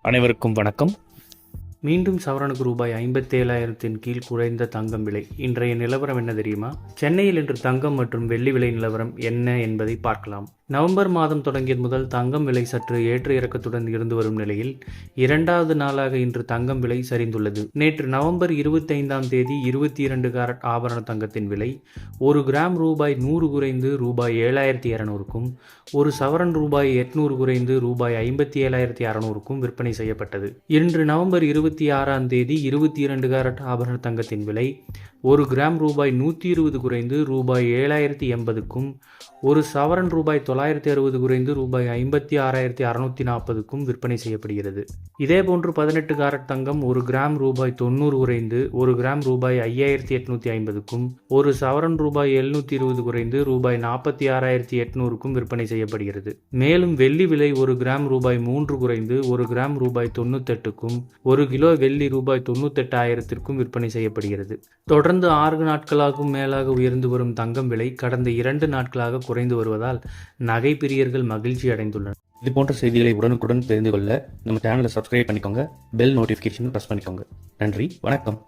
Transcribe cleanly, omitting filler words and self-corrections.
அனைவருக்கும் வணக்கம். மீண்டும் சவரனுக்கு ரூபாய் 57,000 கீழ் குறைந்த தங்கம் விலை. இன்றைய நிலவரம் என்ன தெரியுமா? சென்னையில் இன்று தங்கம் மற்றும் வெள்ளி விலை நிலவரம் என்ன என்பதை பார்க்கலாம். நவம்பர் மாதம் தொடங்கியது முதல் தங்கம் விலை சற்று ஏற்ற இறக்கத்துடன் இருந்து வரும் நிலையில் இரண்டாவது நாளாக இன்று தங்கம் விலை சரிந்துள்ளது. நேற்று நவம்பர் 25 22 கேரட் ஆபரண தங்கத்தின் விலை 1 கிராம் ரூபாய் 100 குறைந்து ரூபாய் 7,200க்கும், ஒரு சவரன் ரூபாய் 800 குறைந்து ரூபாய் 57,600க்கும் விற்பனை செய்யப்பட்டது. இன்று நவம்பர் 26 22 கேரட் ஆபரண தங்கத்தின் விலை 1 கிராம் ரூபாய் 120 குறைந்து ரூபாய் 7,080க்கும், ஒரு சவரன் ரூபாய் 960 குறைந்து ரூபாய் 56,640க்கும் விற்பனை செய்யப்படுகிறது. இதேபோன்று 18 கேரட் தங்கம் 1 கிராம் ரூபாய் 90 குறைந்து 1 கிராம் ரூபாய் 5,850க்கும், ஒரு சவரன் ரூபாய் 720 குறைந்து ரூபாய் 46,800க்கும் விற்பனை செய்யப்படுகிறது. மேலும் வெள்ளி விலை 1 கிராம் ரூபாய் 3 குறைந்து 1 கிராம் ரூபாய் 98க்கும், 1 கிலோ வெள்ளி ரூபாய் 98,000க்கும் விற்பனை செய்யப்படுகிறது. தொடர்ந்து 6 நாட்களாகவும் மேலாக உயர்ந்து வரும் தங்கம் விலை கடந்த 2 நாட்களாக குறைந்து வருவதால் நகை பிரியர்கள் மகிழ்ச்சி அடைந்துள்ளனர். இது போன்ற செய்திகளை உடனுக்குடன் தெரிந்து கொள்ள நம்ம சேனலை சப்ஸ்கிரைப் பண்ணிக்கோங்க. பெல் நோட்டிஃபிகேஷன் ப்ரெஸ் பண்ணிக்கோங்க. நன்றி, வணக்கம்.